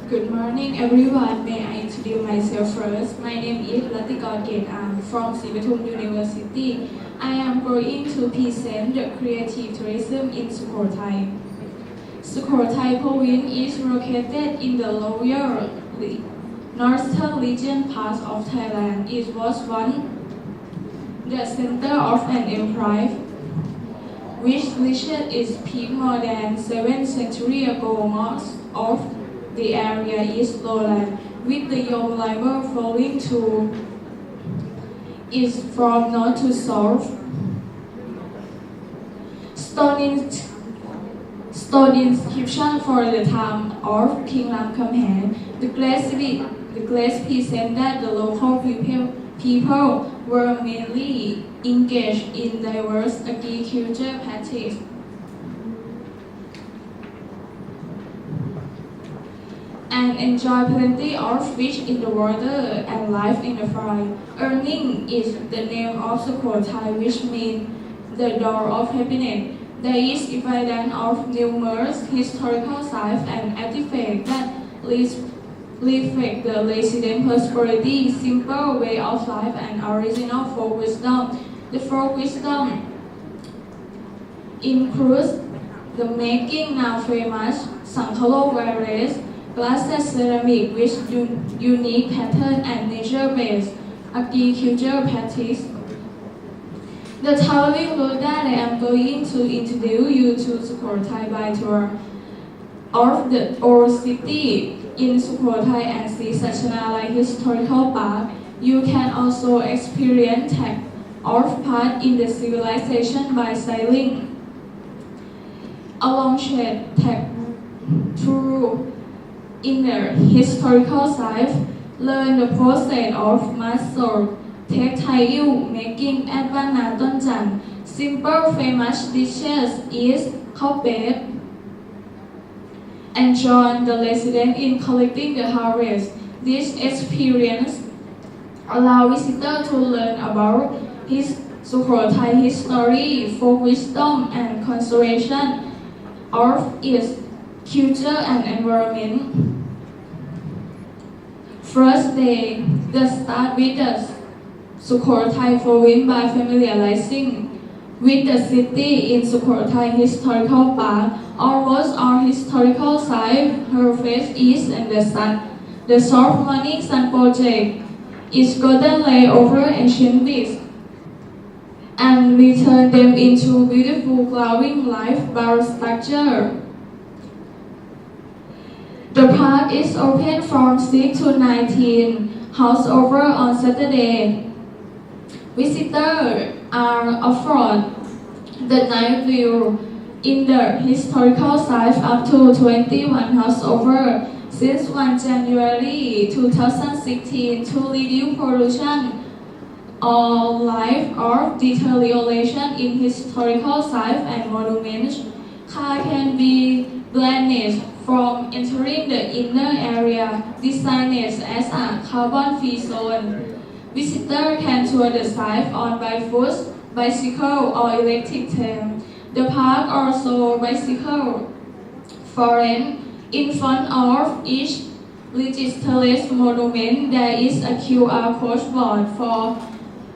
Good morning, everyone. May I introduce myself first? My name is Latikor Ken from Sivatum University. I am going to present the creative tourism in Sukhothai. Sukhothai province is located in the lower northern region part of Thailand. It was once the center of an empire which reached its peak more than 7 centuries ago. Most of the area is lowland, with the Yom River flowing to it from north to south. Stone inscription for the time of King Ram Khamhaeng. The glass present that the local people were mainly engaged in diverse agriculture practices and enjoy plenty of fish in the water and life in the fire. Earning is the name of Sukhothai, which means the door of happiness. There is evidence of numerous historical sites and artifacts that reflect the resident prosperity, simple way of life, and original folk wisdom. The folk wisdom includes the making now famous Sankhalo varieties, glass ceramic with unique pattern and nature-based agricultural practice. The traveling route that I am going to introduce you to Sukhothai by tour of the old city in Sukhothai and see Sachanala Historical Park. You can also experience tag of part in the civilization by sailing along shade tag through in the historical site, learn the process of muscle, take Thai making at Bana Tonjan. Simple famous dishes is khao pet. And join the resident in collecting the harvest. This experience allow visitors to learn about his Sukhothai history, folk wisdom, and conservation of its culture and environment. First day, let's start with the Sukhothai province by familiarizing with the city in Sukhothai Historical Park. Almost all historical sites her face east and the sun. The soft morning sun project is golden lay over ancient beasts and return them into beautiful glowing life bar structure. The park is open from 6 to 19 hours over on Saturday. Visitors are offered the night view in the historical site up to 21 hours over since 1 January 2016 to reduce pollution or life or deterioration in historical sites and monuments. Car can be banned from entering the inner area, designed as a carbon-free zone. Visitors can tour the site on by foot, bicycle, or electric tram. The park also bicycle for rent. In front of each registered monument, there is a QR code board for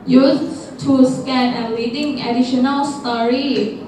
use to scan and reading additional story.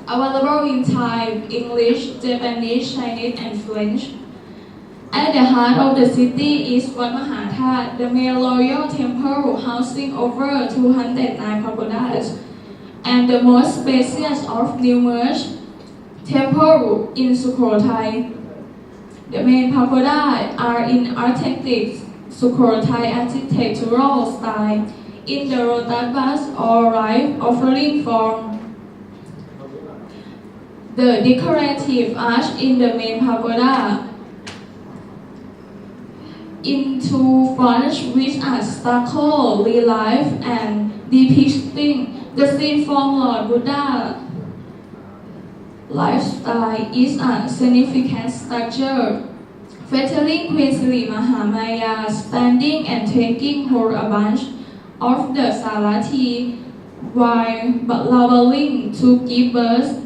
Available in Thai, English, Japanese, Chinese, and French. At the heart of the city is Wat Mahathat, the main royal temple housing over 209 pagodas, and the most spacious of numerous temples in Sukhothai. The main pagodas are in authentic Sukhothai architectural style, in the lotus vase or right offering form. The decorative arch in the main pagoda into fronts which are stucco relief and depicting the scene from Lord Buddha lifestyle is a significant structure, featuring Queen Sri Mahamaya standing and taking hold a bunch of the Sarati while laboring to give birth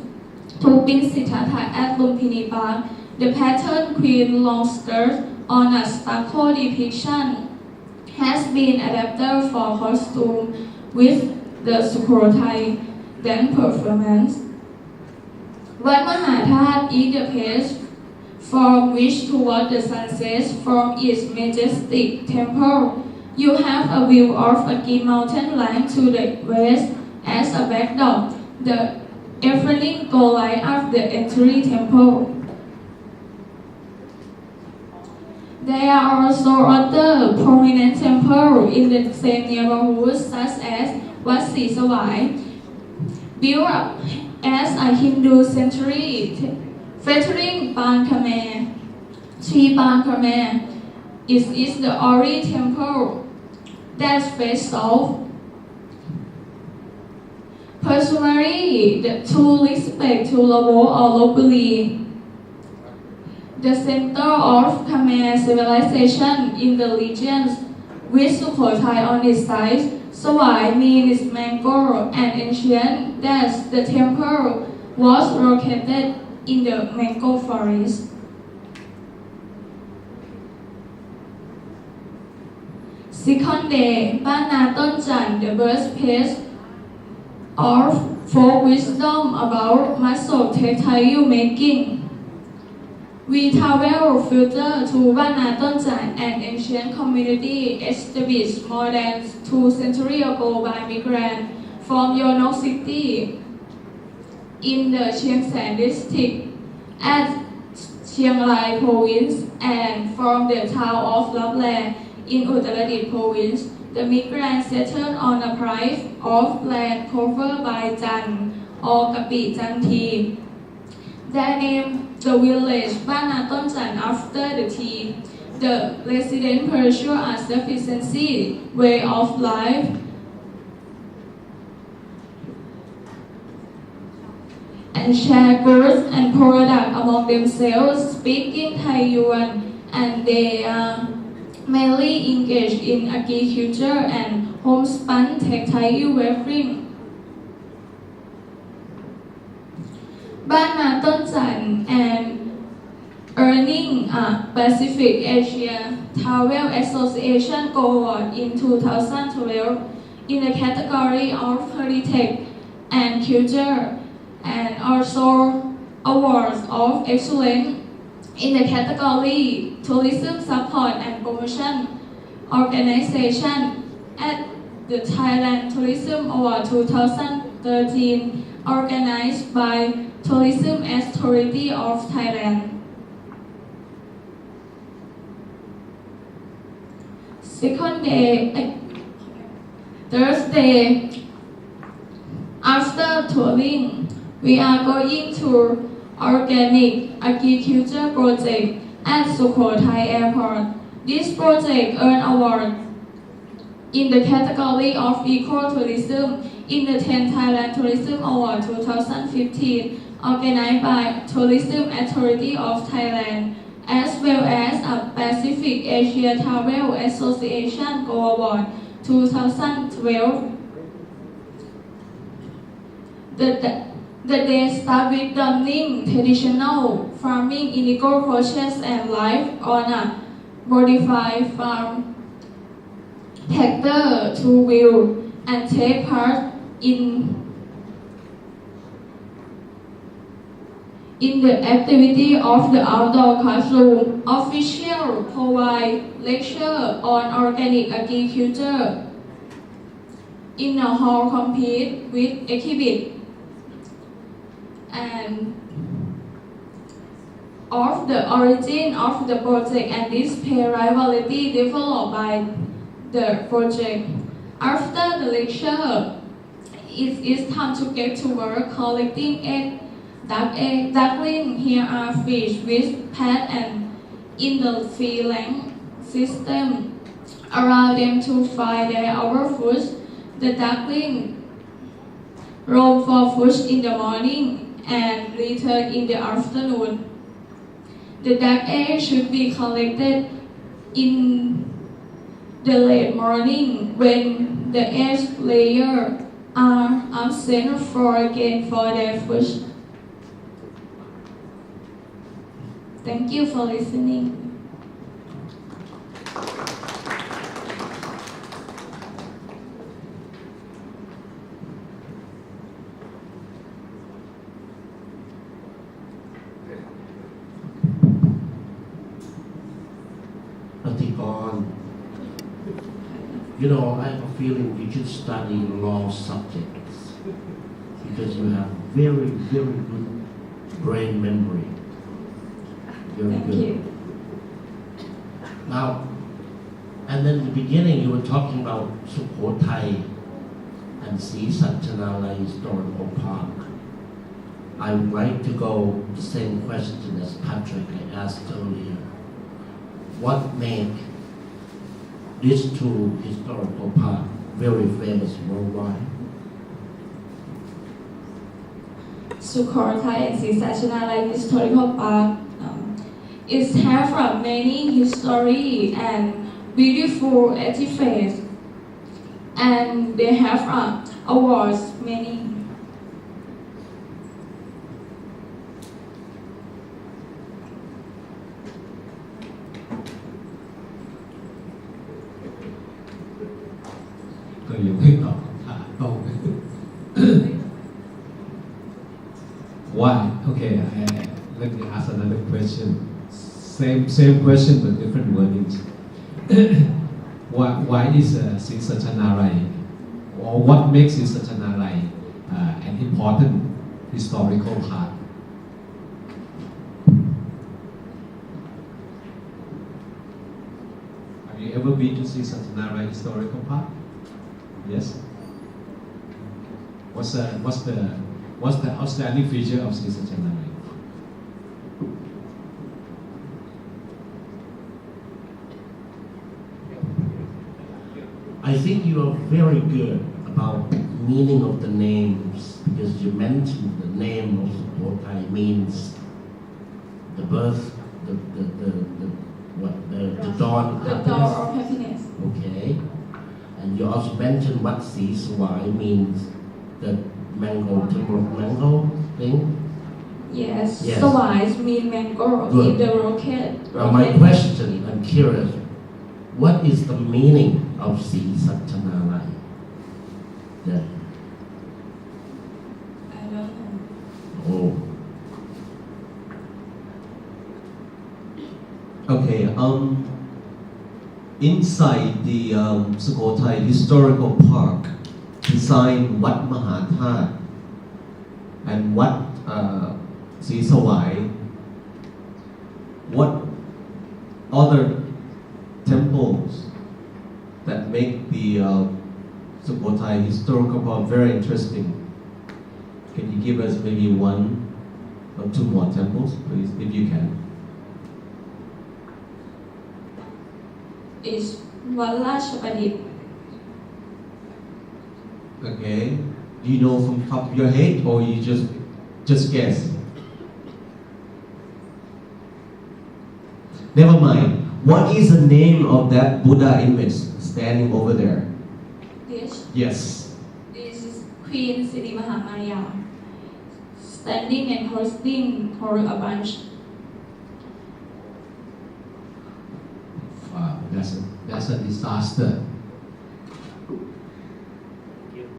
to Prince Siddhartha at Lumpini Park. The pattern queen long skirt on a stucco depiction has been adapted for costume with the Sukhothai dance performance. วัดมหาธาตุ is the place from which toward the sunset from its majestic temple. You have a view of a green mountain line to the west as a backdrop. The evening glow light of the entry temple. There are also other prominent temples in the same neighborhood, such as Wat Si Sawai, built up as a Hindu sanctuary featuring Ban Khmer. Sri Ban Khmer is the only temple that faces south. Personally, to respect to Labo or locally, the center of Khmer civilization in the regions with Sukhothai on its side, Sawai means mango and ancient that the temple was located in the mango forest. Second day, บ้านนาต้นจันทร์ the birthplace of folk wisdom about muscle textile making. We travel further to บ้านนาต้นจันทร์, an ancient community established more than 2 centuries ago by migrants from Yonok City in the Chiang Saen district at Chiang Rai province and from the town of Lapland in Uttaradit province. The migrants settled on a price of land covered by Jan or Kapi Janti. They named the village Bana Tonjan after the tea. The residents pursue a sufficiency way of life and share goods and products among themselves, speaking Thai Yuan, and they are mainly engaged in agriculture and homespun textile weaving. บ้านนาต้นจันทร์ and earning a Pacific Asia Travel Association Award in 2012 in the category of heritage and culture, and also awards of excellence in the category tourism support and promotion organization at the Thailand Tourism Award 2013 organized by Tourism Authority of Thailand. Second day, Thursday, after touring, we are going to organic agriculture project at Sukhothai Airport. This project earned award in the category of ecotourism in the 10th Thailand Tourism Award 2015 organized by Tourism Authority of Thailand as well as a Pacific Asia Travel Association Gold Award 2012. The day start with learning traditional farming indigo process and life on a modified farm tractor to wheel and take part in the activity of the outdoor classroom. Officials provide lecture on organic agriculture in a hall complete with exhibit and of the origin of the project and display rivalry developed by the project. After the lecture, it is time to get to work collecting duckling. Here are fish with pad and in the feeding system around them to find their food. The duckling roam for food in the morning and return in the afternoon. The duck eggs should be collected in the late morning when the egg layers are absent for again for their food. Thank you for listening. You know, I have a feeling you should study law subjects because you have very, very good brain memory. Very Thank good. you. Now, and then in the beginning you were talking about Sukhothai and Sri Satchanalai Historical Park. I would like to go the same question as Patrick I asked earlier. What made these two historical parks very famous worldwide? Sukhothai and Sri Satchanalai Historical Park is have many history and beautiful artifacts, and they have awards many. Why? Okay, let me ask another question. Same question but different wordings. Why is Sri Satchanalai, or what makes Sri Satchanalai an important historical park? Have you ever been to Sri Satchanalai Historical Park? Yes. What's the outstanding feature of Sri Satchanalai? I think you are very good about meaning of the names because you mentioned the name of Sukhothai means the birth, the dawn of The happiness. door of happiness. Okay. And you also mentioned what Sri Sawai means, the mango, temple of mango thing. Yes. Yes. Sawais mean mango Good. in the rocket. Now my question, I'm curious, what is the meaning of Sri Satchanalai? Yeah. I don't know. Oh. Okay, inside the Sukhothai Historical Park, beside Wat Mahathat and Wat Sri Sawai, what other temples that make the Sukhothai Historical Park very interesting? Can you give us maybe one or two more temples, please, if you can? Is Valashapadit. Okay. Do you know from top of your head or you just guess? Never mind. What is the name of that Buddha image standing over there? This Yes. is Queen Siri Mahamaya standing and holding for a bunch. Wow, that's a disaster.